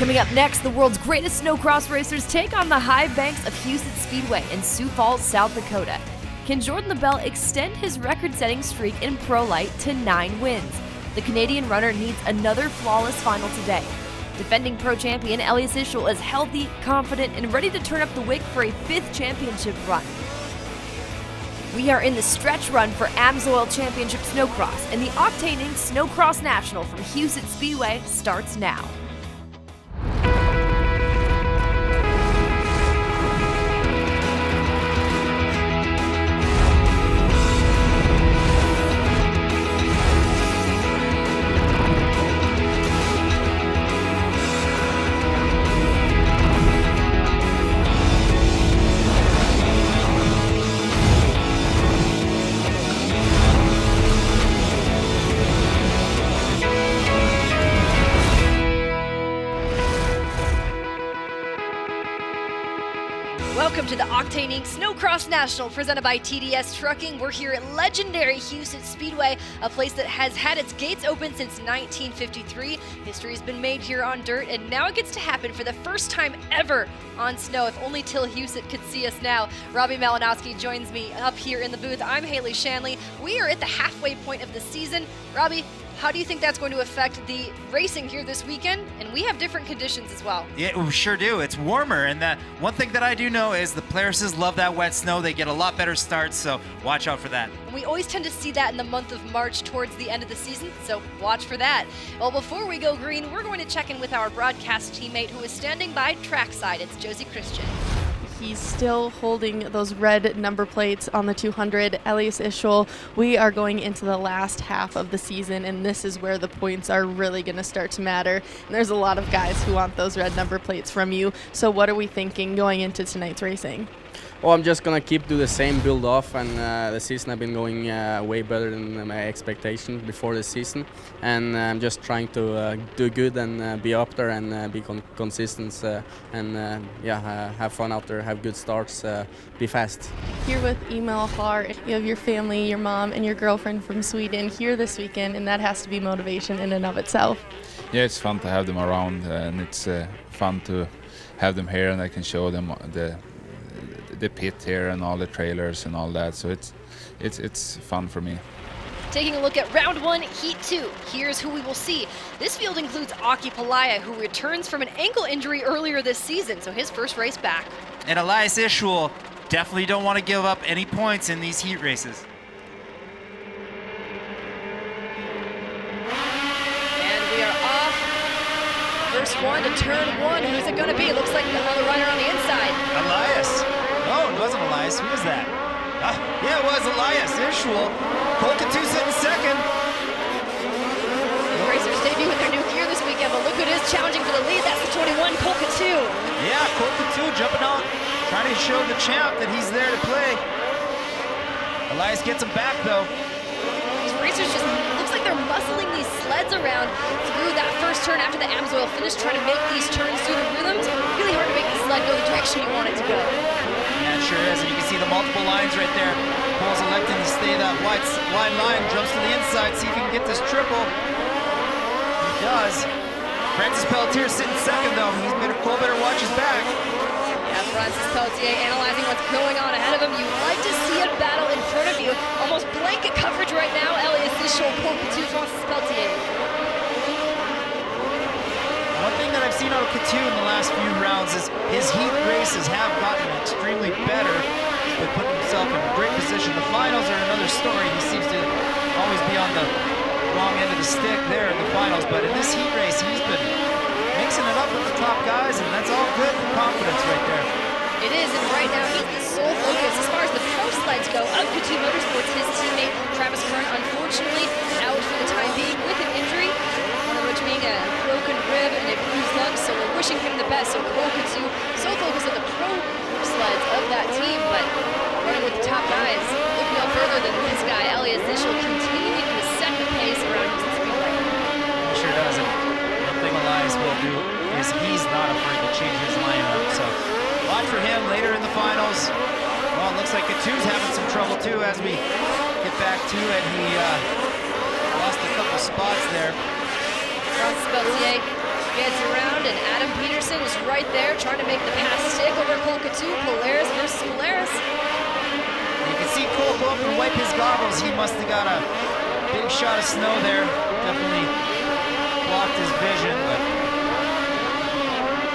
Coming up next, the world's greatest snowcross racers take on the high banks of Sioux Speedway in Sioux Falls, South Dakota. Can Jordan LaBelle extend his record-setting streak in Pro Lite to 9 wins? The Canadian runner needs another flawless final today. Defending pro champion Elias Ischel is healthy, confident, and ready to turn up the wick for a 5th championship run. We are in the stretch run for AMSOIL Championship Snowcross, and the octaning Snocross National from Sioux Speedway starts now. Welcome to the octaning Snocross National presented by TDS Trucking. We're here at legendary Sioux Speedway, a place that has had its gates open since 1953. History has been made here on dirt, and now it gets to happen for the first time ever on snow. If only Till Husett could see us now. Robbie Malinowski joins me up here in the booth. I'm Haley Shanley. We are at the halfway point of the season. Robbie, how do you think that's going to affect the racing here this weekend? And we have different conditions as well. Yeah, we sure do. It's warmer, and one thing that I do know is the Polarises love that wet snow. They get a lot better starts, so watch out for that. And we always tend to see that in the month of March towards the end of the season, so watch for that. Well, before we go green, we're going to check in with our broadcast teammate who is standing by trackside. It's Josie Christian. He's still holding those red number plates on the 200. Elias Ischel, we are going into the last half of the season, and this is where the points are really going to start to matter. And there's a lot of guys who want those red number plates from you. So what are we thinking going into tonight's racing? Well, I'm just going to do the same build off, and the season I've been going way better than my expectations before the season. And I'm just trying to do good and be up there and be consistent and have fun out there, have good starts, be fast. Here with Emil Har, you have your family, your mom, and your girlfriend from Sweden here this weekend, and that has to be motivation in and of itself. Yeah, it's fun to have them around, and it's fun to have them here, and I can show them the pit here and all the trailers and all that, so it's fun for me. Taking a look at round 1, heat 2. Here's who we will see. This field includes Aki Palaya, who returns from an ankle injury earlier this season, so his first race back. And Elias Ischel definitely don't want to give up any points in these heat races. And we are off. First one to turn 1. Who's it going to be? It looks like another runner on the inside. Elias. No, it wasn't Elias. Who was that? Yeah, it was Elias Ischel. Colcatoo sitting second. The racers debut with their new gear this weekend, but look who it is challenging for the lead. That's the 21, Colcatoo. Yeah, Colcatoo jumping out, trying to show the champ that he's there to play. Elias gets him back, though. These racers just looks like they're muscling these sleds around through that first turn after the AMSOIL finish, trying to make these turns through the rhythms. Really hard to make the sled go the direction you want it to go. Yeah, it sure is, and you can see the multiple lines right there. Cole's electing to stay that wide line, jumps to the inside, see if he can get this triple. He does. Francis Pelletier sitting second, though. Cole better watch his back. Yeah, Francis Pelletier analyzing what's going on ahead of him. You like to see a battle in front of you. Almost blanket coverage right now. Elias Ischel, Colcatoo, Francis Pelletier. One thing that I've seen out of Couture in the last few rounds is his heat races have gotten extremely better. He's putting himself in a great position. The finals are another story. He seems to always be on the wrong end of the stick there in the finals, but in this heat race, he's been mixing it up with the top guys, and that's all good for confidence right there. It is, and right now he's the sole focus as far as the pro slides go of Couture Motorsports. His teammate Travis Kern, unfortunately, out for the time being with an injury, one of which being a broken rib and a bruised lung, so we're wishing him the best. So Couture, sole focus of the pro sleds of that team, but running with the top guys. Look no further than this guy, Elias Ischel, continuing to set the pace around Sioux Speedway. He sure does. And one thing Elias will do is he's not afraid to change his lineup. So watch for him later in the finals. Well, it looks like Couture's having some trouble too as we get back to it. He lost a couple spots there. Francis Pelletier Gets around, and Adam Peterson is right there trying to make the pass stick over Cole Couture. Polaris versus Polaris. You can see Cole go up and wipe his goggles. He must have got a big shot of snow there. Definitely blocked his vision, but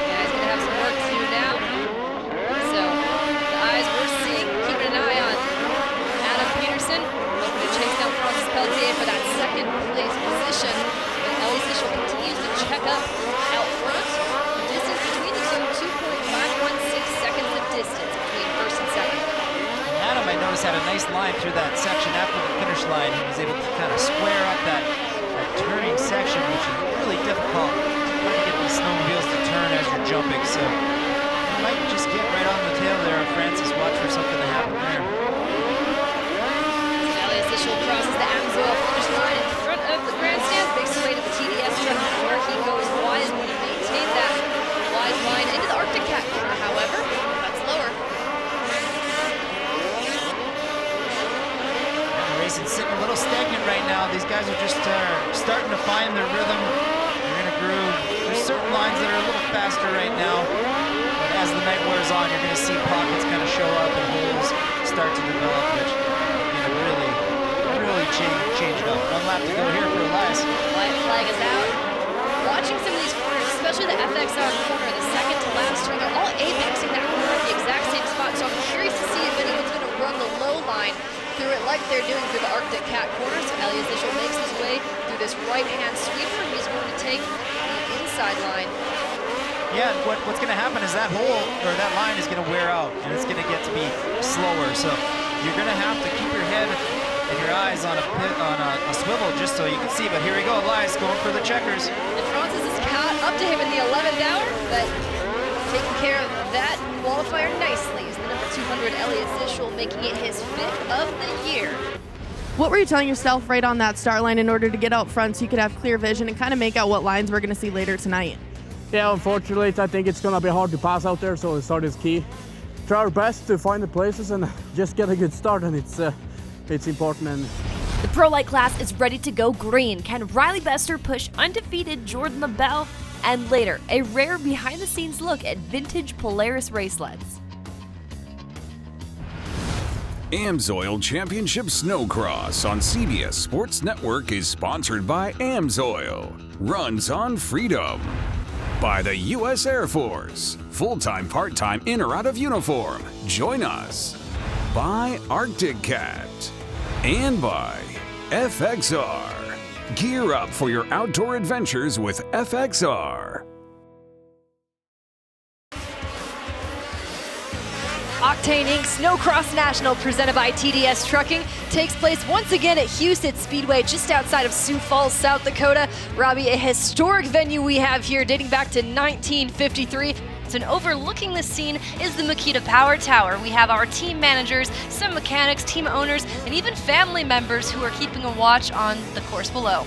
yeah, he's gonna have some work to do now. So the eyes we're seeing, keeping an eye on Adam Peterson, hoping to chase down Francis Pelletier for that second place position. But Ellie Sichel continues to check up out front. The distance between the two, 2.516 seconds of distance between first and second. Adam, I noticed, had a nice line through that section after the finish line. He was able to kind of square up that turning section, which is really difficult trying to get these snowmobiles to turn as you're jumping. So you might just get right on the tail there, Francis. Watch for something to happen there. Elias Sichel crosses the AMSOIL finish line in front of the grandstands, makes his way to the TDS truck where he goes wide and going to maintain that wide line into the Arctic Cat corner. However, that's lower. Racing's sitting a little stagnant right now. These guys are just starting to find their rhythm. They're in a groove. There's certain lines that are a little faster right now, but as the night wears on, you're going to see pockets kind of show up and holes start to develop, which really change it up. One lap to go here for Elias. White flag is out. Watching some of these corners, especially the FXR corner, the second to last turn, they're all apexing that corner at the exact same spot, so I'm curious to see if anyone's going to run the low line through it like they're doing through the Arctic Cat corner. So Elias Sichel makes his way through this right-hand sweeper. He's going to take the inside line. Yeah, what's going to happen is that hole, or that line is going to wear out, and it's going to get to be slower. So you're going to have to keep your head and your eyes on a swivel just so you can see. But here we go, Elias going for the checkers. And Francis is caught up to him in the 11th hour, but taking care of that qualifier nicely is the number 200 Elias Sichel, making it his 5th of the year. What were you telling yourself right on that start line in order to get out front so you could have clear vision and kind of make out what lines we're going to see later tonight? Yeah, unfortunately, I think it's going to be hard to pass out there, so the start is key. Try our best to find the places and just get a good start, and it's important. And the Pro Lite class is ready to go green. Can Riley Bester push undefeated Jordan LaBelle? And later, a rare behind-the-scenes look at vintage Polaris racelets. AMSOIL Championship Snocross on CBS Sports Network is sponsored by AMSOIL. Runs on freedom. By the U.S. Air Force. Full-time, part-time, in or out of uniform. Join us. By Arctic Cat. And by FXR. Gear up for your outdoor adventures with FXR. Octane Inc. Snocross National, presented by TDS Trucking, takes place once again at Sioux Speedway, just outside of Sioux Falls, South Dakota. Robbie, a historic venue we have here dating back to 1953. And overlooking the scene is the Makita Power Tower. We have our team managers, some mechanics, team owners, and even family members who are keeping a watch on the course below.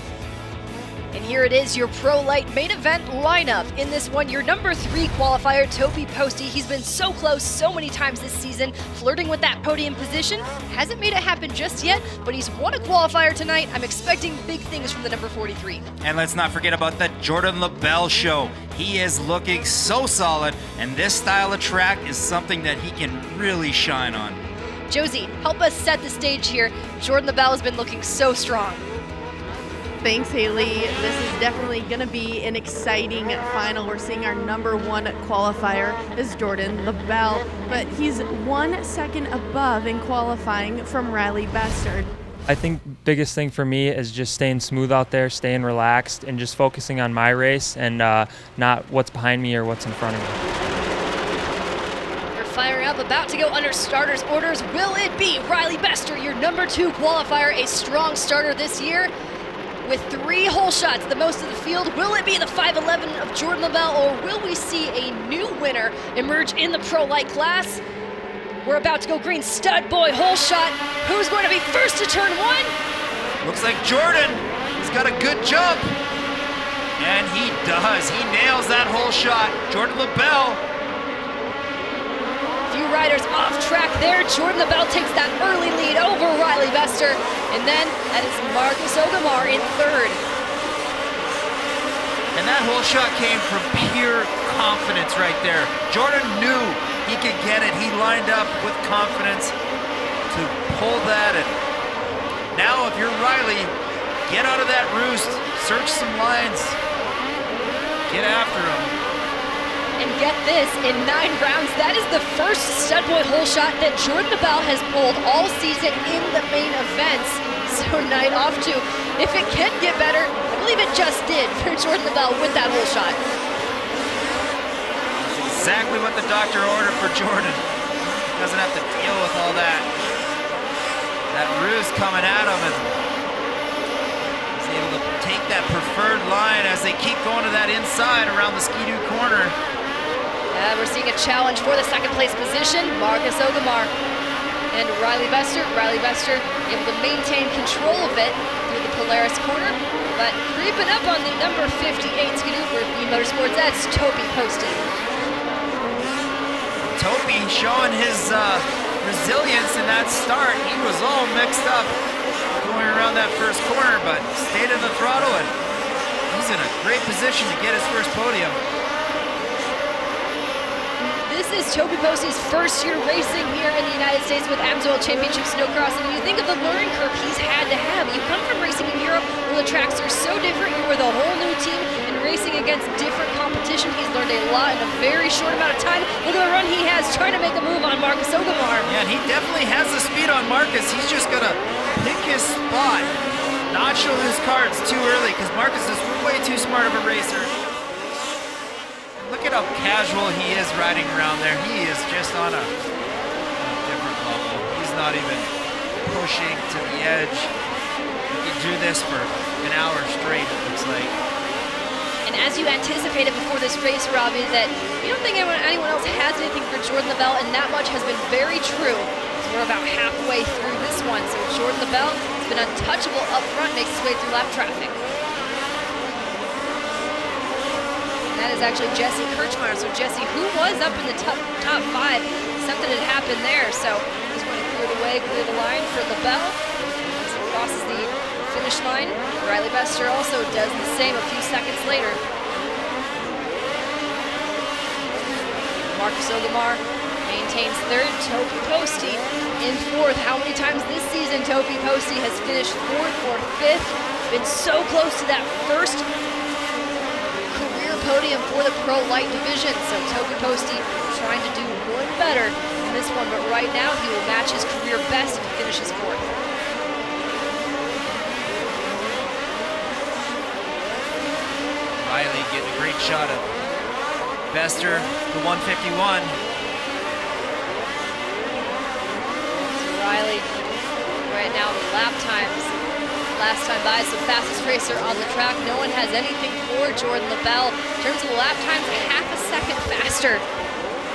And here it is, your Pro Lite main event lineup. In this one, your number 3 qualifier, Topi Posty. He's been so close so many times this season, flirting with that podium position. Hasn't made it happen just yet, but he's won a qualifier tonight. I'm expecting big things from the number 43. And let's not forget about the Jordan LaBelle show. He is looking so solid, and this style of track is something that he can really shine on. Josie, help us set the stage here. Jordan LaBelle has been looking so strong. Thanks, Haley. This is definitely going to be an exciting final. We're seeing our number 1 qualifier is Jordan LaBelle, but he's 1 second above in qualifying from Riley Bester. I think biggest thing for me is just staying smooth out there, staying relaxed, and just focusing on my race and not what's behind me or what's in front of me. We're firing up, about to go under starters orders. Will it be Riley Bester, your number 2 qualifier, a strong starter this year? With 3 hole shots, the most of the field, will it be the 5'11" of Jordan LaBelle, or will we see a new winner emerge in the Pro Lite class? We're about to go green, stud boy hole shot. Who's going to be first to turn 1? Looks like Jordan. He's got a good jump. And he does. He nails that hole shot. Jordan LaBelle. Few riders off track there. Jordan LaBelle takes that early lead over Riley Bester. And then that is Marcus Ogamar in 3rd. And that whole shot came from pure confidence right there. Jordan knew he could get it. He lined up with confidence to pull that. And now if you're Riley, get out of that roost, search some lines, get after him. And get this, in 9 rounds, that is the first stud boy hole shot that Jordan LaBelle has pulled all season in the main events. So night off to, if it can get better, I believe it just did for Jordan LaBelle with that hole shot. Exactly what the doctor ordered for Jordan. Doesn't have to deal with all that. That ruse coming at him, and he's able to take that preferred line as they keep going to that inside around the skidoo corner. We're seeing a challenge for the second place position, Marcus Ogamar and Riley Bester. Riley Bester able to maintain control of it through the Polaris corner, but creeping up on the number 58 skidoo for B Motorsports, that's Toby Posty. Toby showing his resilience in that start. He was all mixed up going around that first corner, but stayed in the throttle, and he's in a great position to get his first podium. This is Toby Posty's first year racing here in the United States with AMSOIL Championship Snocross, and when you think of the learning curve he's had to have, you come from racing in Europe where the tracks are so different, you're with a whole new team and racing against different competition. He's learned a lot in a very short amount of time. Look at the run he has trying to make a move on Marcus Ogamar. Yeah, and he definitely has the speed on Marcus. He's just gonna pick his spot, not show his cards too early, because Marcus is way too smart of a racer. Look at how casual he is riding around there. He is just on a different level. He's not even pushing to the edge. He could do this for an hour straight, it looks like. And as you anticipated before this race, Robbie, that you don't think anyone else has anything for Jordan LaBelle, and that much has been very true. So we're about halfway through this one. So Jordan LaBelle has been untouchable up front, makes his way through lap traffic. That is actually Jesse Kirchmeier. So Jesse, who was up in the top 5, something had happened there. So he's going to clear the way, clear the line for LaBelle. As he crosses the finish line. Riley Bester also does the same a few seconds later. Marcus Ogamar maintains 3rd. Toby Posty in 4th. How many times this season Toby Posty has finished 4th or 5th? Been so close to that first podium for the Pro Lite division. So Toby Posty trying to do one better in this one, but right now he will match his career best if he finishes 4th. Riley getting a great shot of Bester, the 151. So Riley right now the lap times. Last time by, so fastest racer on the track. No one has anything for Jordan LaBelle. In terms of the lap times, half a second faster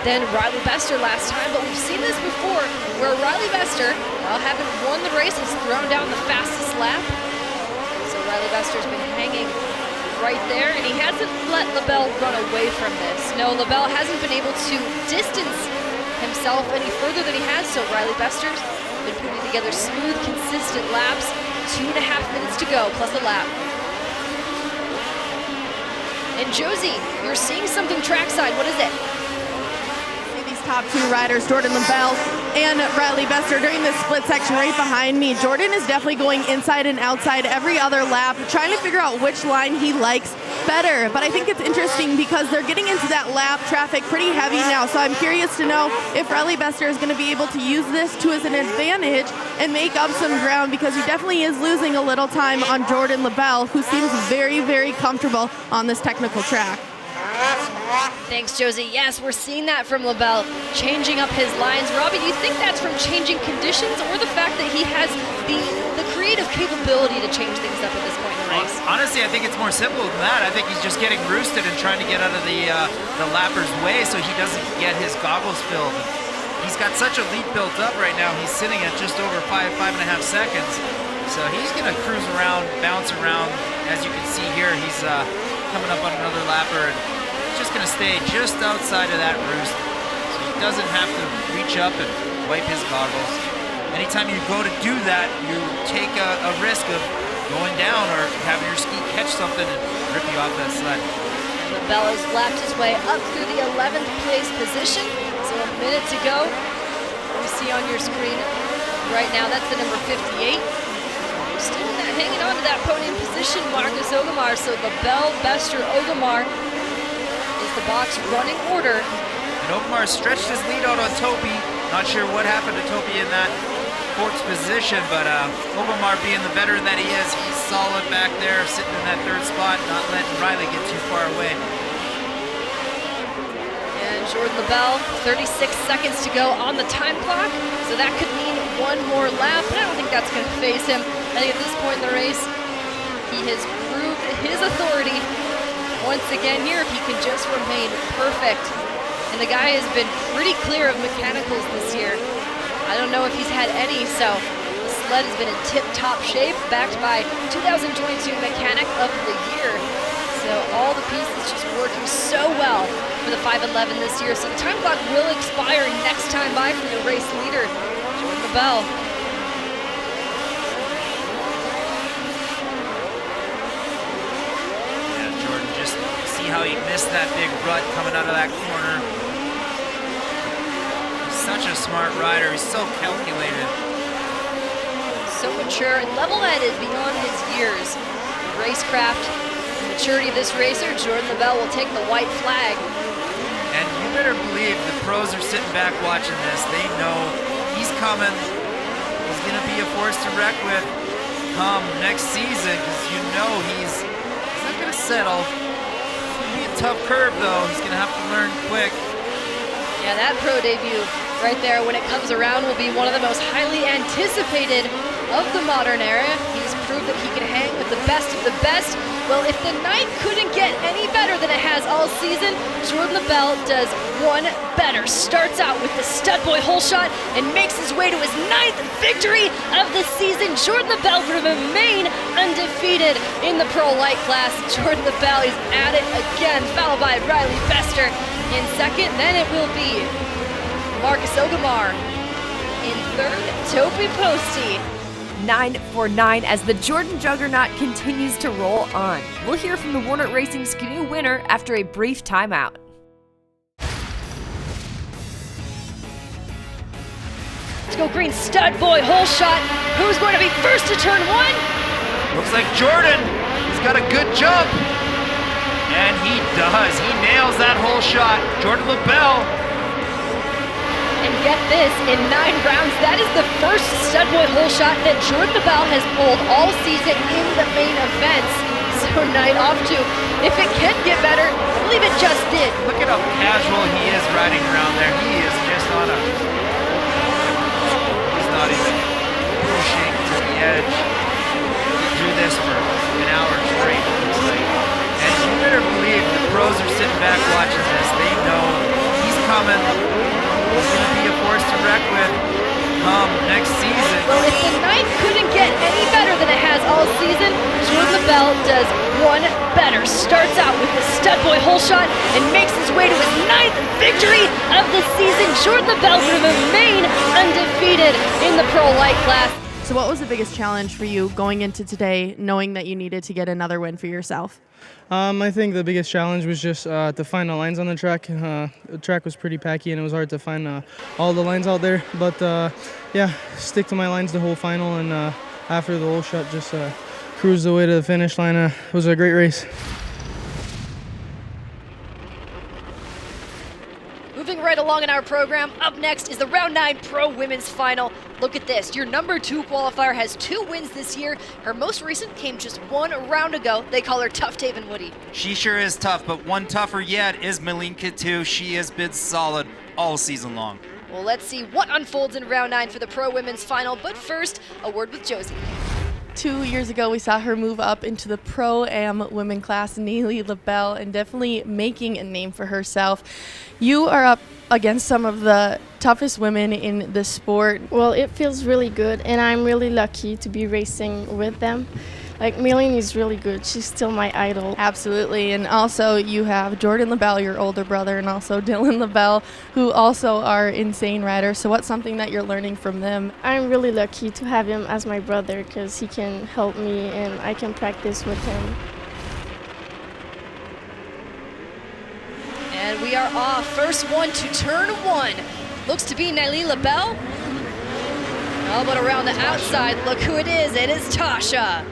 than Riley Bester last time, but we've seen this before where Riley Bester, while having won the race, has thrown down the fastest lap. So Riley Bester's been hanging right there, and he hasn't let LaBelle run away from this. No, LaBelle hasn't been able to distance himself any further than he has, so Riley Bester's been putting together smooth, consistent laps. 2.5 minutes to go, plus a lap. And Josie, you're seeing something trackside. What is it? These top 2 riders, Jordan LaBelle and Riley Bester, during this split section right behind me. Jordan is definitely going inside and outside every other lap, trying to figure out which line he likes better. But I think it's interesting because they're getting into that lap traffic pretty heavy now. So I'm curious to know if Riley Bester is going to be able to use this to his advantage and make up some ground, because he definitely is losing a little time on Jordan LaBelle, who seems very, very comfortable on this technical track. Thanks, Josie. Yes, we're seeing that from LaBelle, changing up his lines. Robbie, do you think that's from changing conditions or the fact that he has the creative capability to change things up at this point in the race? Honestly, I think it's more simple than that. I think he's just getting roosted and trying to get out of the lapper's way so he doesn't get his goggles filled. He's got such a lead built up right now. He's sitting at just over 5.5 seconds. So he's going to cruise around, bounce around. As you can see here, he's coming up on another lapper. And just going to stay just outside of that roost, so he doesn't have to reach up and wipe his goggles. Anytime you go to do that, you take a risk of going down or having your ski catch something. And rip you off that sled. And LaBelle has lapped his way up through the 11th place position. So a minute to go. You see on your screen right now, that's the number 58. Still hanging on to that podium position, Marcus Ogomar. So LaBelle, Bester, Ogomar is the box running order. And Ogomar stretched his lead out on Topi. Not sure what happened to Topi in that fourth position, but Ogomar being the veteran that he is, he's solid back there, sitting in that third spot, not letting Riley get too far away. And Jordan LaBelle, 36 seconds to go on the time clock, so that could mean one more lap, but I don't think that's going to phase him. I think at this point in the race, he has proved his authority once again here if he can just remain perfect. And the guy has been pretty clear of mechanicals this year. I don't know if he's had any, so the sled has been in tip-top shape, backed by 2022 Mechanic of the Year. So all the pieces just working so well for the 511 this year. So the time clock will expire next time by from the race leader, Jordan LaBelle. Yeah, Jordan, just see how he missed that big rut coming out of that corner. Such a smart rider. He's so calculated. So mature and level-headed beyond his years. The racecraft, the maturity of this racer, Jordan LaBelle will take the white flag. And you better believe the pros are sitting back watching this. They know he's coming. He's going to be a force to reck with come next season, because you know he's not going to settle. It's going to be a tough curve, though. He's going to have to learn quick. Yeah, that pro debut right there when it comes around will be one of the most highly anticipated of the modern era. He's proved that he can hang with the best of the best. Well, if the night couldn't get any better than it has all season, Jordan LaBelle does one better. Starts out with the stud boy hole shot and makes his way to his 9th victory of the season. Jordan LaBelle will remain undefeated in the pro light class. Jordan LaBelle is at it again, followed by Riley Bester in second. Then it will be Marcus Ogomar in third, Topi Posty. 9 for 9 as the Jordan Juggernaut continues to roll on. We'll hear from the Warner Racing Ski winner after a brief timeout. Let's go green stud boy hole shot. Who's going to be first to turn one? Looks like Jordan. He's got a good jump. And he does. He nails that hole shot. Jordan LaBelle. And get this, in 9 rounds, that is the first stud boy hole shot that Jordan LaBelle has pulled all season in the main events. So night off to, if it can get better, I believe it just did. Look at how casual he is riding around there. He is just on a, he's not even pushing to the edge. He do this for an hour straight, it looks like. And you better believe the pros are sitting back watching this. They know he's coming. He's going to be a force to reck with come next season. Well, if the night couldn't get any better than it has all season, Jordan LaBelle does one better. Starts out with the stud boy hole shot and makes his way to his 9th victory of the season. Jordan LaBelle will remain undefeated in the pro light class. So what was the biggest challenge for you going into today, knowing that you needed to get another win for yourself? I think the biggest challenge was just to find the lines on the track. The track was pretty packy and it was hard to find all the lines out there. But yeah, stick to my lines the whole final, and after the whole shot, just cruise the way to the finish line. It was a great race. Moving right along in our program, up next is the Round 9 Pro Women's Final. Look at this, your number 2 qualifier has 2 wins this year. Her most recent came just 1 round ago. They call her Tough Taven Woody. She sure is tough, but one tougher yet is Malin Coutu. She has been solid all season long. Well, let's see what unfolds in Round 9 for the Pro Women's Final, but first, a word with Josie. 2 years ago, we saw her move up into the Pro-Am women class, Neely LaBelle, and definitely making a name for herself. You are up against some of the toughest women in the sport. Well, it feels really good, and I'm really lucky to be racing with them. Like, Malin is really good. She's still my idol. Absolutely. And also you have Jordan LaBelle, your older brother, and also Dylan LaBelle, who also are insane riders. So what's something that you're learning from them? I'm really lucky to have him as my brother because he can help me and I can practice with him. And we are off. First one to turn one. Looks to be Naili LaBelle. Oh, but around the outside, look who it is. It is Tasha.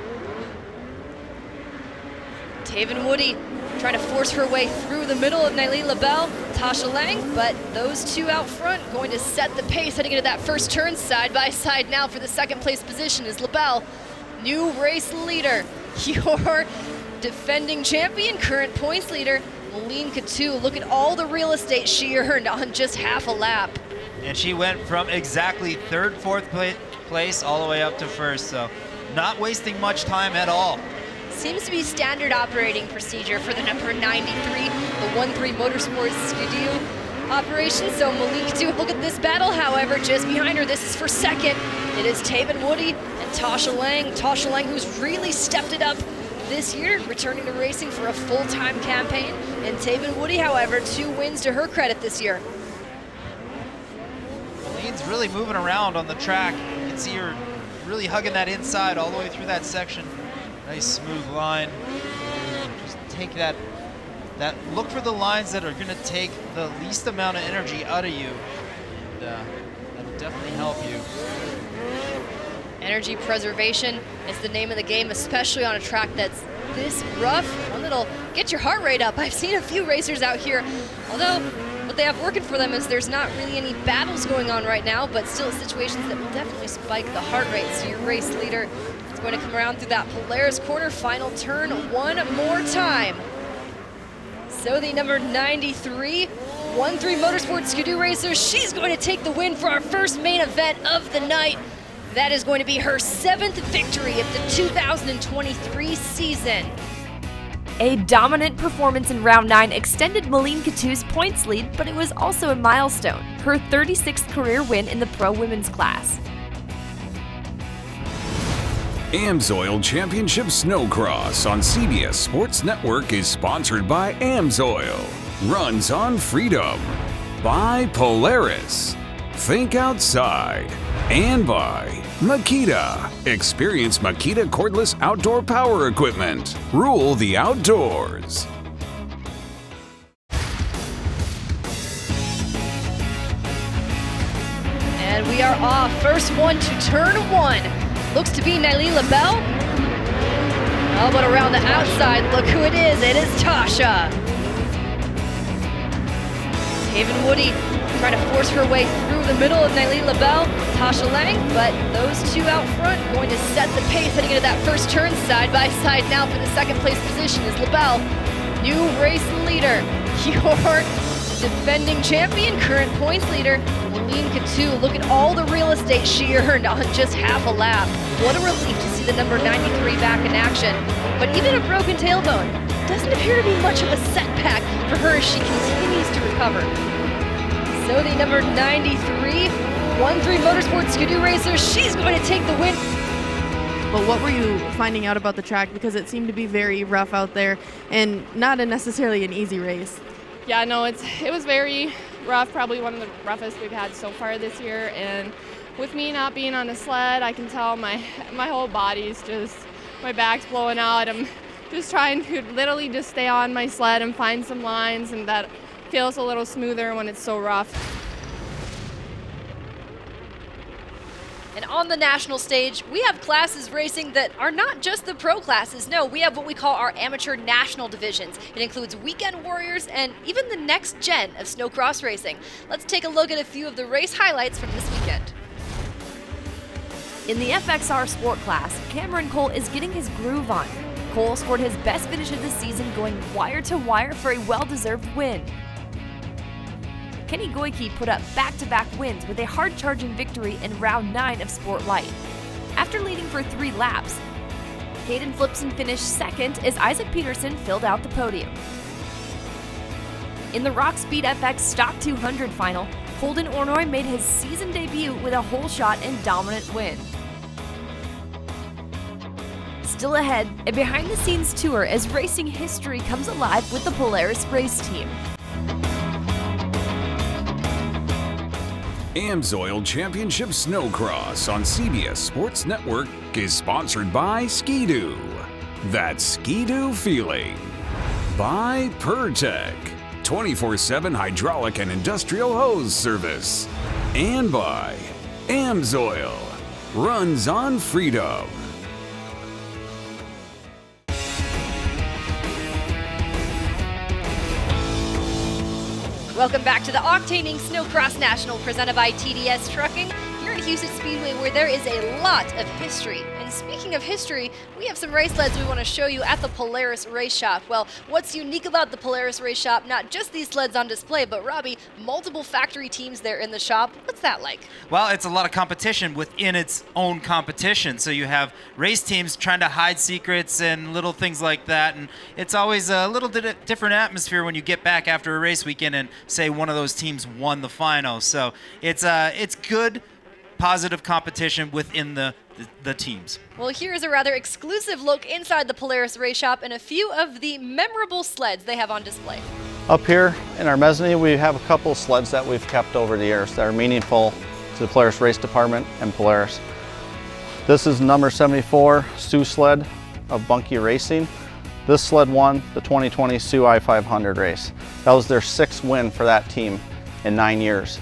Taven Woody trying to force her way through the middle of Naili LaBelle, Tasha Lang, but those two out front going to set the pace heading into that first turn. Side by side now for the second place position is LaBelle, new race leader. Your defending champion, current points leader, Moline Couture. Look at all the real estate she earned on just half a lap. And she went from exactly third, fourth place all the way up to first, so not wasting much time at all. Seems to be standard operating procedure for the number 93, the 1-3 Motorsports Skidoo operation. So Moline Couture, look at this battle, however, just behind her, this is for second. It is Taven Woody and Tasha Lang. Tasha Lang, who's really stepped it up this year, returning to racing for a full-time campaign. And Taven Woody, however, 2 wins to her credit this year. Moline's really moving around on the track. You can see her really hugging that inside all the way through that section. Nice smooth line. Just take that look for the lines that are going to take the least amount of energy out of you. And that'll definitely help you. Energy preservation is the name of the game, especially on a track that's this rough, one that'll get your heart rate up. I've seen a few racers out here, although what they have working for them is there's not really any battles going on right now, but still situations that will definitely spike the heart rate. So your race leader is going to come around through that Polaris corner, final turn one more time. So the number 93, 1-3 Motorsports Skidoo racer, she's going to take the win for our first main event of the night. That is going to be her 7th victory of the 2023 season. A dominant performance in round 9 extended Moline Couture's points lead, but it was also a milestone, her 36th career win in the pro women's class. AMSOIL Championship Snocross on CBS Sports Network is sponsored by AMSOIL, runs on freedom, by Polaris, think outside, and by Makita. Experience Makita cordless outdoor power equipment. Rule the outdoors. And we are off. First one to turn one. Looks to be Naili LaBelle. Oh, but around the outside, look who it is. It is Tasha. Taven Woody trying to force her way through the middle of Naili LaBelle, Tasha Lang, but those two out front going to set the pace heading into that first turn. Side by side now for the second place position is LaBelle, new race leader. Your defending champion, current points leader, Moline Couture. Look at all the real estate she earned on just half a lap. What a relief to see the number 93 back in action. But even a broken tailbone doesn't appear to be much of a setback for her as she continues to recover. So the number 93, 1-3 Motorsports Skidoo racer, she's going to take the win. But what were you finding out about the track? Because it seemed to be very rough out there and not necessarily an easy race. Yeah, no, it was very rough, probably one of the roughest we've had so far this year. And with me not being on a sled, I can tell my whole body's just, my back's blowing out. I'm just trying to literally just stay on my sled and find some lines, and that feels a little smoother when it's so rough. And on the national stage, we have classes racing that are not just the pro classes. No, we have what we call our amateur national divisions. It includes weekend warriors and even the next gen of snowcross racing. Let's take a look at a few of the race highlights from this weekend. In the FXR Sport class, Cameron Cole is getting his groove on. Cole scored his best finish of the season, going wire to wire for a well-deserved win. Kenny Goike put up back-to-back wins with a hard-charging victory in round 9 of Sport Lite. After leading for 3 laps, Caden Flipson finished second as Isaac Peterson filled out the podium. In the Rock Speed FX Stock 200 final, Holden Ornoy made his season debut with a whole shot and dominant win. Still ahead, a behind-the-scenes tour as racing history comes alive with the Polaris race team. AMSOIL Championship Snocross on CBS Sports Network is sponsored by Skidoo. That's Skidoo feeling. By Pertec. 24/7 hydraulic and industrial hose service. And by AMSOIL, runs on freedom. Welcome back to the Octaning Snocross National presented by TDS Trucking here at Houston Speedway, where there is a lot of history. And speaking of history, we have some race sleds we want to show you at the Polaris Race Shop. Well, what's unique about the Polaris Race Shop? Not just these sleds on display, but Robbie, multiple factory teams there in the shop. What's that like? Well, it's a lot of competition within its own competition. So you have race teams trying to hide secrets and little things like that. And it's always a little different atmosphere when you get back after a race weekend and say one of those teams won the final. So it's good, positive competition within the teams. Well, here's a rather exclusive look inside the Polaris Race Shop and a few of the memorable sleds they have on display. Up here in our mezzanine, we have a couple of sleds that we've kept over the years that are meaningful to the Polaris Race Department and Polaris. This is number 74 Sioux sled of Bunkie Racing. This sled won the 2020 Sioux I-500 race. That was their 6th win for that team in 9 years.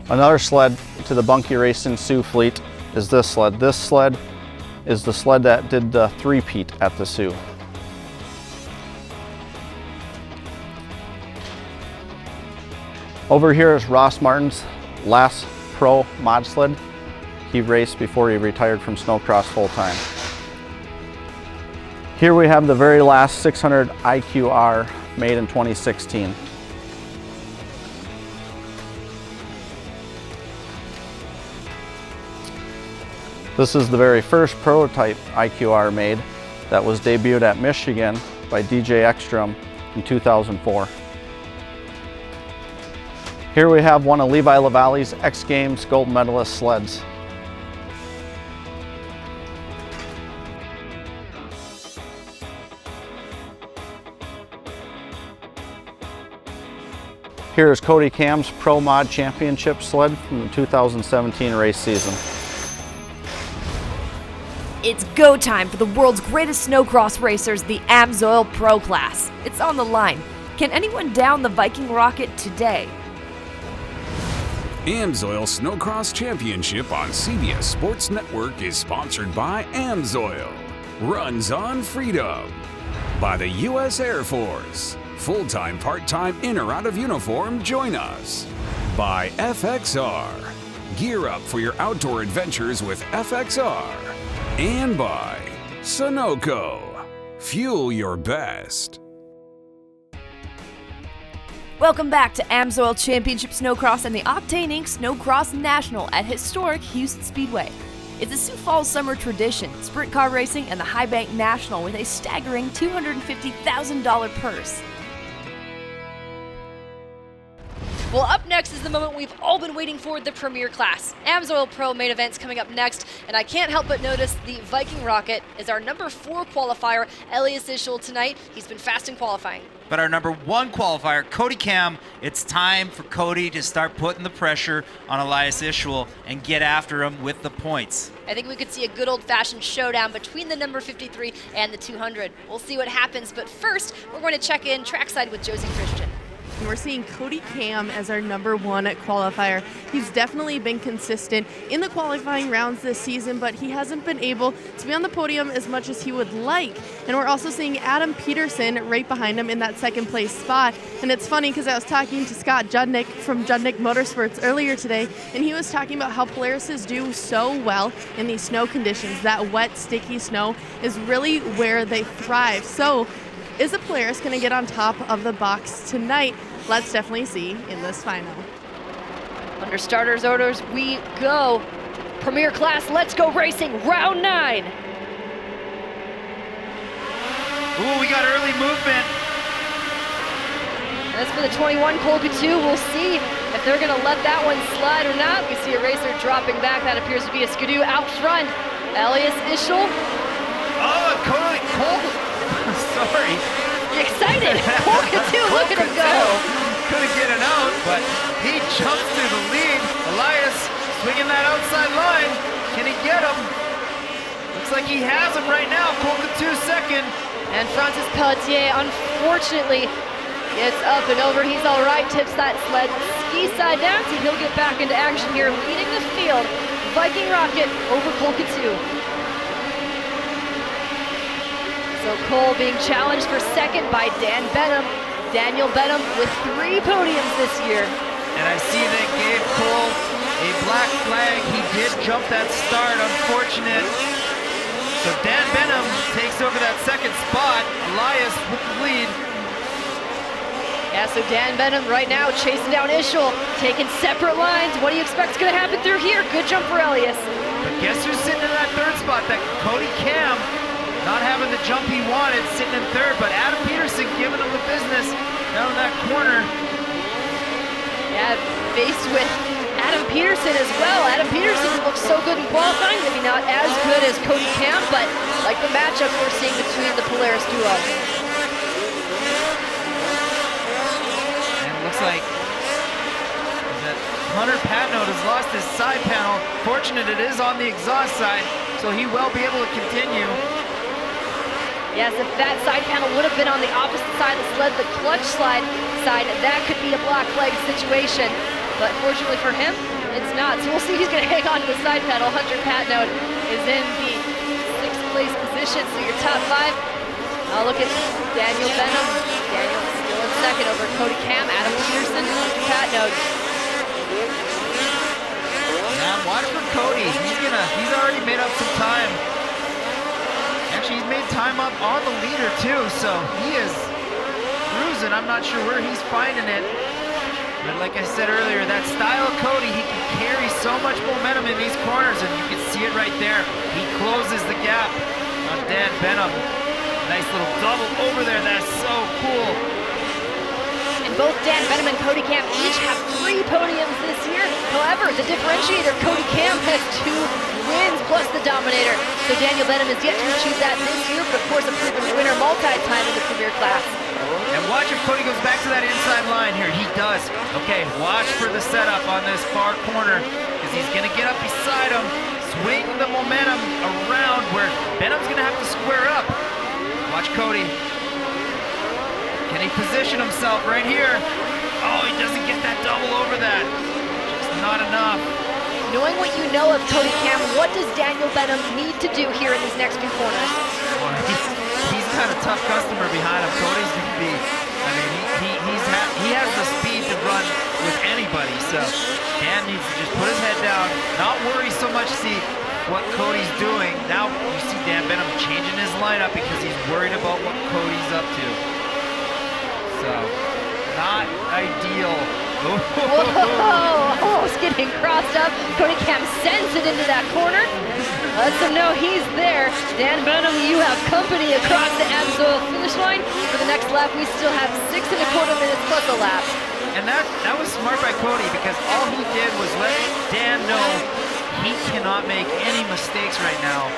Another sled to the Bunkie Racing Sioux fleet is this sled. This sled is the sled that did the three-peat at the Sioux. Over here is Ross Martin's last pro mod sled. He raced before he retired from Snocross full-time. Here we have the very last 600 IQR made in 2016. This is the very first prototype IQR made that was debuted at Michigan by DJ Ekstrom in 2004. Here we have one of Levi LaValle's X Games gold medalist sleds. Here is Cody Cam's Pro Mod Championship sled from the 2017 race season. It's go time for the world's greatest snowcross racers, the AMSOIL Pro Class. It's on the line. Can anyone down the Viking rocket today? AMSOIL Snowcross Championship on CBS Sports Network is sponsored by AMSOIL. Runs on freedom. By the U.S. Air Force. Full-time, part-time, in or out of uniform, join us. By FXR. Gear up for your outdoor adventures with FXR. And by Sunoco. Fuel your best. Welcome back to AMSOIL Championship Snowcross and the Octaning Snowcross National at historic Houston Speedway. It's a Sioux Falls summer tradition, sprint car racing and the High Bank National with a staggering $250,000 purse. Well, up next is the moment we've all been waiting for, the Premier Class. AMSOIL Pro main event's coming up next, and I can't help but notice the Viking Rocket is our number 4 qualifier, Elias Ischel, tonight. He's been fast in qualifying. But our number 1 qualifier, Cody Cam, it's time for Cody to start putting the pressure on Elias Ischel and get after him with the points. I think we could see a good old-fashioned showdown between the number 53 and the 200. We'll see what happens, but first, we're going to check in trackside with Josie Christian. And we're seeing Cody Cam as our number 1 qualifier. He's definitely been consistent in the qualifying rounds this season, but he hasn't been able to be on the podium as much as he would like. And we're also seeing Adam Peterson right behind him in that second place spot. And it's funny because I was talking to Scott Judnick from Judnick Motorsports earlier today, and he was talking about how Polarises do so well in these snow conditions. That wet, sticky snow is really where they thrive. So is the Polaris going to get on top of the box tonight? Let's definitely see in this final. Under starters orders we go. Premier Class, let's go racing, round 9. Ooh, we got early movement. And that's for the 21 Cole Coutu. We'll see if they're going to let that one slide or not. We see a racer dropping back. That appears to be a Skidoo out front. Elias Ischel. Oh, Cole. Sorry. Excited. Cole Coutu, look at him go. Couldn't get it out, but he jumps to the lead. Elias swinging that outside line. Can he get him? Looks like he has him right now. Cole Coutu second, And Francis Pelletier, unfortunately, gets up and over. He's all right, tips that sled ski side down, so he'll get back into action here, leading the field. Viking Rocket over Cole Coutu. So Cole being challenged for second by Dan Benham. Daniel Benham with 3 podiums this year. And I see they gave Cole a black flag. He did jump that start, unfortunate. So Dan Benham takes over that second spot. Elias with the lead. Yeah, so Dan Benham right now chasing down Ischel, taking separate lines. What do you expect is going to happen through here? Good jump for Elias. But guess who's sitting in that third spot? That Cody Cam, not having the jump he wanted, sitting in third. But Adam Peterson giving him the business down in that corner. Yeah, faced with Adam Peterson as well. Adam Peterson looks so good in qualifying, maybe not as good as Cody Cam, but like the matchup we're seeing between the Polaris duo. Looks like that Hunter Patnode has lost his side panel. Fortunate it is on the exhaust side, so he will be able to continue. Yes, if that side panel would have been on the opposite side of the sled, the clutch slide side, that could be a black flag situation. But fortunately for him, it's not. So we'll see who's going to hang on to the side panel. Hunter Patnode is in the 6th place position, so your top 5. Look at Daniel Benham. Daniel still in second over Cody Cam, Adam Peterson, Hunter Patnode. Now watch for Cody. He's already made up some time. Actually, he's made time up on the leader too, so he is cruising. I'm not sure where he's finding it. But like I said earlier, that style of Cody, he can carry so much momentum in these corners, and you can see it right there. He closes the gap on Dan Benham. Nice little double over there, that's so cool. And both Dan Benham and Cody Cam each have 3 podiums this year. However, the differentiator, Cody Cam has 2 wins plus the Dominator. So Daniel Benham is yet to achieve that this year, but of course a proven winner multi-time in the Premier class. And watch if Cody goes back to that inside line here. He does. Okay, watch for the setup on this far corner, because he's gonna get up beside him, swing the momentum around where Benham's gonna have to square up. Watch Cody. Can he position himself right here? Oh, he doesn't get that double over that. Just not enough. Knowing what you know of Cody Cam, what does Daniel Benham need to do here in these next few corners? Boy, he's got a tough customer behind him. Cody's going to be, I mean, he has the speed to run with anybody. So Dan needs to just put his head down, not worry so much, see what Cody's doing. Now you see Dan Benham changing his lineup because he's worried about what Cody's up to. So, not ideal. Whoa, almost getting crossed up. Cody Cam sends it into that corner. Lets him know he's there. Dan Benham, you have company across the AMSOIL finish line. For the next lap, we still have 6 1/4 minutes plus a lap. And that was smart by Cody, because all he did was let Dan know he cannot make any mistakes right now.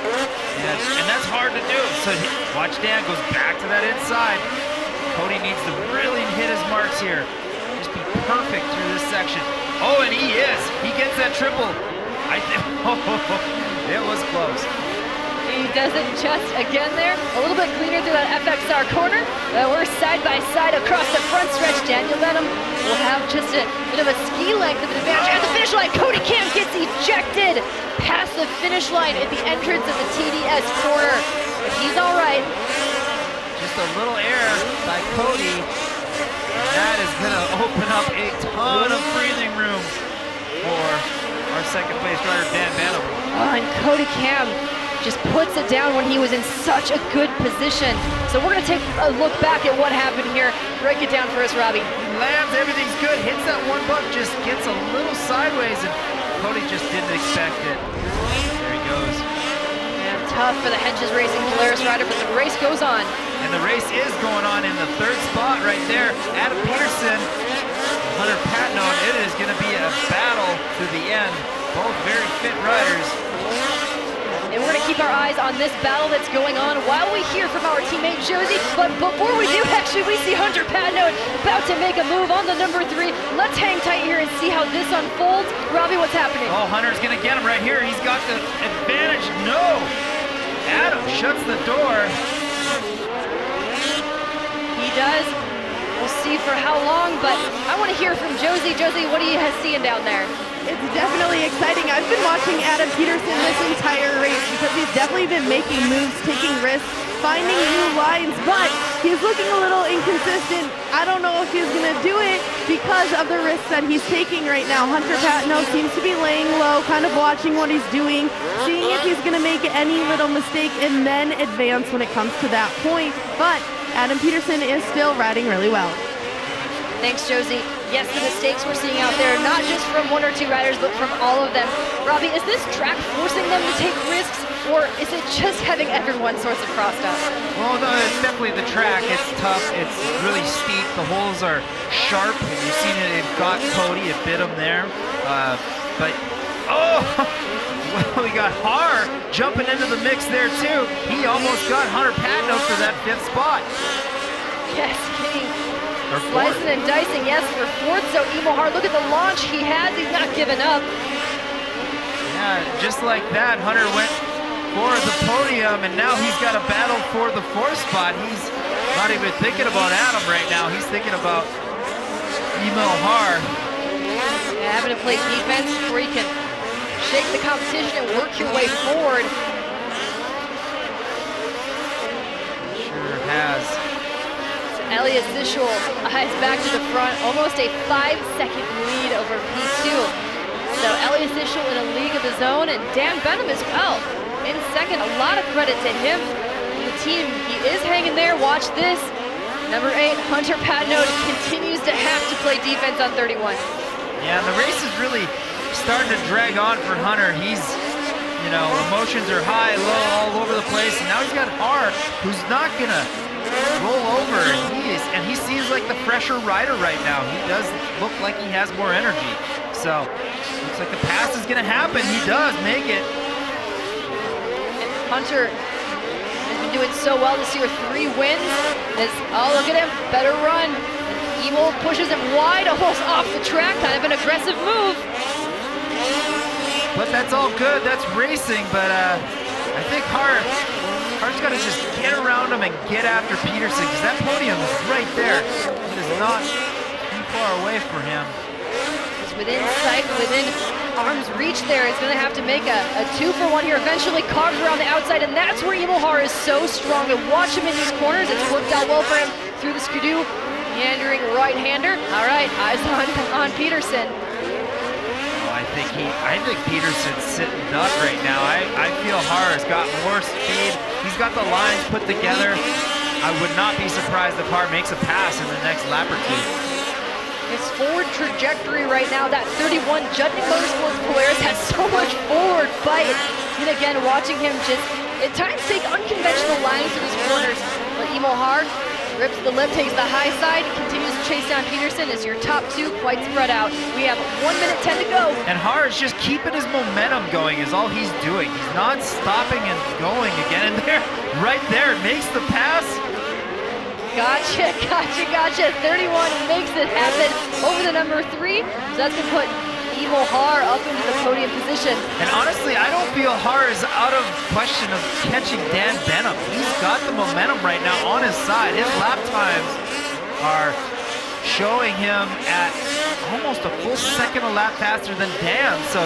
And that's hard to do. So watch Dan goes back to that inside. Cody needs to really hit his marks here. Just be perfect through this section. Oh, and he is. He gets that triple. It was close. He does it just again there. A little bit cleaner through that FXR corner. We're side by side across the front stretch. Daniel Benham will have just a bit of a ski length of an advantage at the finish line. Cody Cam gets ejected past the finish line at the entrance of the TDS corner. But he's all right. Just a little error by Cody. And that is going to open up a ton of breathing room for our second place rider, Dan Benham. Oh, and Cody Cam just puts it down when he was in such a good position. So we're going to take a look back at what happened here. Break it down for us, Robbie. Lands, everything's good. Hits that one buck, just gets a little sideways, and Cody just didn't expect it. There he goes. And tough for the Hedges Racing Polaris rider, but the race goes on. And the race is going on in the 3rd spot right there. Adam Peterson, Hunter Patnode. It is going to be a battle to the end. Both very fit riders. And we're going to keep our eyes on this battle that's going on while we hear from our teammate Josie. But before we do, actually, we see Hunter Patnode about to make a move on the number 3. Let's hang tight here and see how this unfolds. Robbie, what's happening? Oh, Hunter's going to get him right here. He's got the advantage. No! Adam shuts the door. does. We'll see for how long, but I want to hear from Josie. Josie, what are you seeing down there? It's definitely exciting. I've been watching Adam Peterson this entire race because he's definitely been making moves, taking risks, finding new lines, but he's looking a little inconsistent. I don't know if he's going to do it because of the risks that he's taking right now. Hunter Patino seems to be laying low, kind of watching what he's doing, seeing if he's going to make any little mistake and then advance when it comes to that point. But Adam Peterson is still riding really well. Thanks, Josie. Yes, the mistakes we're seeing out there, not just from one or two riders, but from all of them. Robbie, is this track forcing them to take risks, or is it just having everyone sorts of crossed up? Well, no, it's definitely the track. It's tough. It's really steep. The holes are sharp. You've seen it. It got Cody. It bit him there. But, oh, well, we got Har jumping into the mix there, too. He almost got Hunter Patino for that 5th spot. Yes, slicing and dicing, yes, for 4th. So Emil Har, look at the launch he has. He's not giving up. Yeah, just like that, Hunter went for the podium, and now he's got a battle for the 4th spot. He's not even thinking about Adam right now. He's thinking about Emil Har. Yeah, having to play defense where you can shake the competition and work your way forward. Sure has. Elias Zischel eyes back to the front, almost a 5-second lead over P2. So Elias Zischel in a league of his own, and Dan Benham as well in second. A lot of credit to him. The team, he is hanging there. Watch this. Number 8, Hunter Patino continues to have to play defense on 31. Yeah, the race is really starting to drag on for Hunter. He's, you know, emotions are high, low, all over the place, and now he's got Har, who's not gonna roll over, and he seems like the fresher rider right now. He does look like he has more energy. So, looks like the pass is gonna happen. He does make it. And Hunter has been doing so well this year, 3 wins. Oh, look at him, better run. And Emil pushes him wide, almost off the track, kind of an aggressive move. But that's all good, that's racing, but I think Hart's got to just get around him and get after Peterson, because that podium is right there. It is not too far away for him. He's within sight, within arm's reach there. He's going to have to make a 2-for-1 here. Eventually carves around the outside, and that's where Emil Har is so strong. And watch him in these corners. It's worked out well for him through the skidoo. Meandering right-hander. All right, eyes on Peterson. I think Peterson's sitting duck right now. I feel Har has got more speed. He's got the lines put together. I would not be surprised if Har makes a pass in the next lap or two. His forward trajectory right now, that 31 Judging Motorsports Polaris has so much forward bite. And again, watching him just at times take unconventional lines through his corners. But Emil Har rips the lip, takes the high side, continues to chase down Peterson as your top 2 quite spread out. We have 1:10 to go. And Har is just keeping his momentum going is all he's doing. He's not stopping and going again. And there, right there, makes the pass. Gotcha. 31 makes it happen over the number 3. So that's gonna put Emil Har up into the podium position. And honestly, I don't feel Har is out of question of catching Dan Benham. He's got the momentum right now on his side. His lap times are showing him at almost a full second a lap faster than Dan. So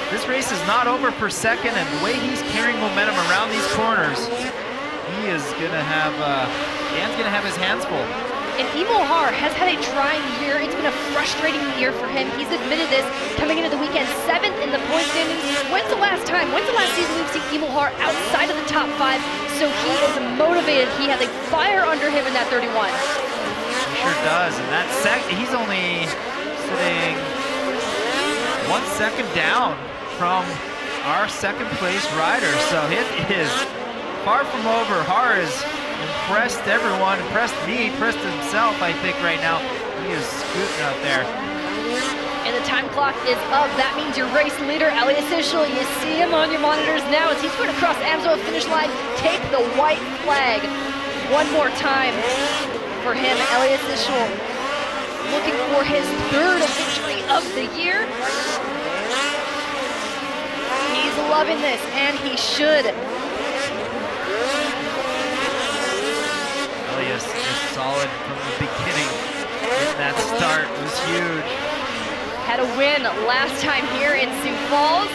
this race is not over for second, and the way he's carrying momentum around these corners, he is gonna have, Dan's gonna have his hands full. And Emil Har has had a trying year. It's been a frustrating year for him. He's admitted this coming into the weekend, 7th in the point standings. When's the last season we've seen Emil Har outside of the top 5? So he is motivated. He has a fire under him in that 31. He sure does. And that he's only sitting 1 second down from our 2nd place rider. So it is far from over. Har is impressed everyone, impressed me, impressed himself, I think, right now. He is scooting out there. And the time clock is up. That means your race leader, Elias Zischel. You see him on your monitors now as he's going to cross the AMSOIL finish line, take the white flag one more time for him. Elias Zischel looking for his 3rd victory of the year. He's loving this, and he should. Elias Elias just solid from the beginning. That start was huge. Had a win last time here in Sioux Falls.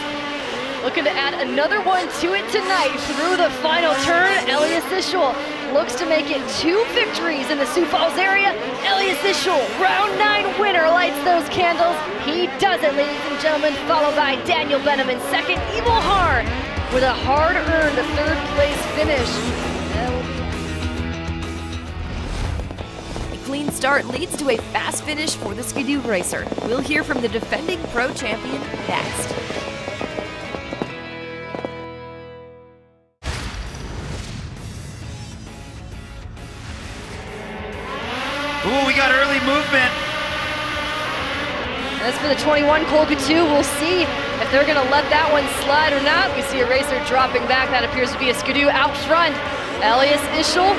Looking to add another one to it tonight through the final turn. Elias Ischel looks to make it 2 victories in the Sioux Falls area. Elias Ischel, round 9 winner, lights those candles. He does it, ladies and gentlemen, followed by Daniel Benham in second. Emil Haar with a hard-earned 3rd place finish. A clean start leads to a fast finish for the Skidoo racer. We'll hear from the defending pro champion next. Ooh, we got early movement. As for the 21 Colga 2, we'll see if they're going to let that one slide or not. We see a racer dropping back. That appears to be a Skidoo out front. Elias Ischel.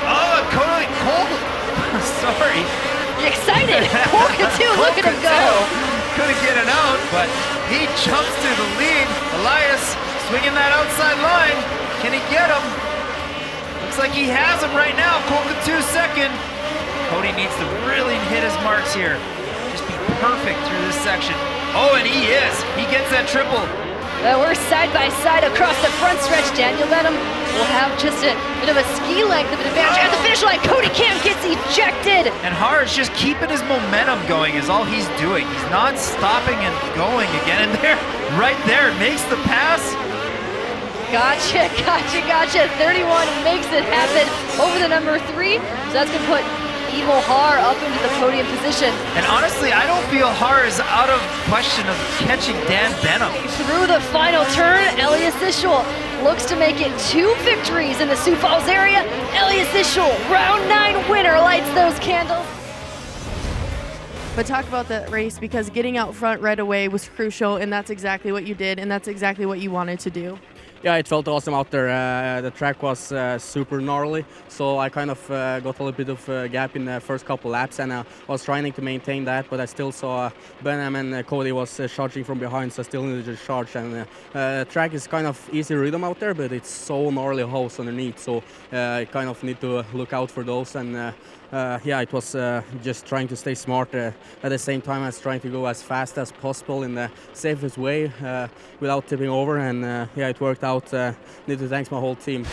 Oh, Colga. Sorry. You excited? Colga 2, look at him go. Couldn't get it out, but he jumps to the lead. Elias swinging that outside line. Can he get him? Looks like he has him right now. Colga 2 second. Cody needs to really hit his marks here. Just be perfect through this section. Oh, and he is. He gets that triple. We're side by side across the front stretch. Daniel Benham will have just a bit of a ski length of an advantage at the finish line. Cody Cam gets ejected. And Haar is just keeping his momentum going is all he's doing. He's not stopping and going again. And there, right there, makes the pass. Gotcha. 31 makes it happen over the number 3. So that's going to put Emil Haar up into the podium position. And honestly, I don't feel Haar is out of question of catching Dan Benham. Through the final turn, Elias Ischel looks to make it 2 victories in the Sioux Falls area. Elias Ischel, round 9 winner, lights those candles. But talk about that race, because getting out front right away was crucial, and that's exactly what you did, and that's exactly what you wanted to do. Yeah, it felt awesome out there. The track was super gnarly, so I kind of got a little bit of a gap in the first couple laps, and I was trying to maintain that, but I still saw Benham and Cody was charging from behind, so I still needed to charge. And the track is kind of easy rhythm out there, but it's so gnarly holes underneath, so I kind of need to look out for those. And yeah, it was just trying to stay smart at the same time as trying to go as fast as possible in the safest way without tipping over, and yeah, it worked out. Need to thank my whole team.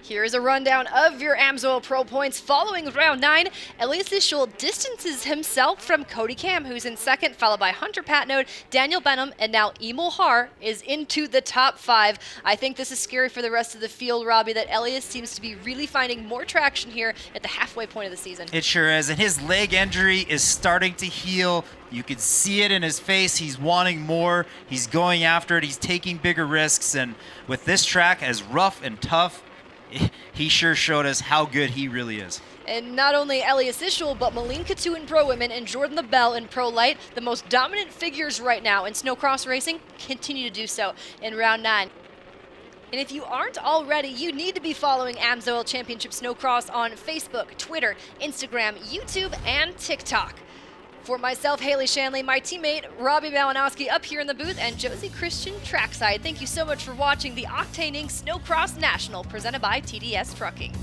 Here's a rundown of your AMSOIL Pro points following round 9. Elias Ischel distances himself from Cody Cam, who's in second, followed by Hunter Patnode, Daniel Benham, and now Emil Haar is into the top 5. I think this is scary for the rest of the field, Robbie, that Elias seems to be really finding more traction here at the halfway point of the season. It sure is, and his leg injury is starting to heal. You can see it in his face. He's wanting more. He's going after it. He's taking bigger risks, and with this track as rough and tough, he sure showed us how good he really is. And not only Elias Ischel, but Malene Coutu in Pro Women and Jordan LaBelle in Pro Lite, the most dominant figures right now in snowcross racing, continue to do so in round 9. And if you aren't already, you need to be following AMSOIL Championship Snowcross on Facebook, Twitter, Instagram, YouTube, and TikTok. For myself, Haley Shanley, my teammate, Robbie Malinowski up here in the booth, and Josie Christian trackside, thank you so much for watching the Octaning Snowcross National presented by TDS Trucking.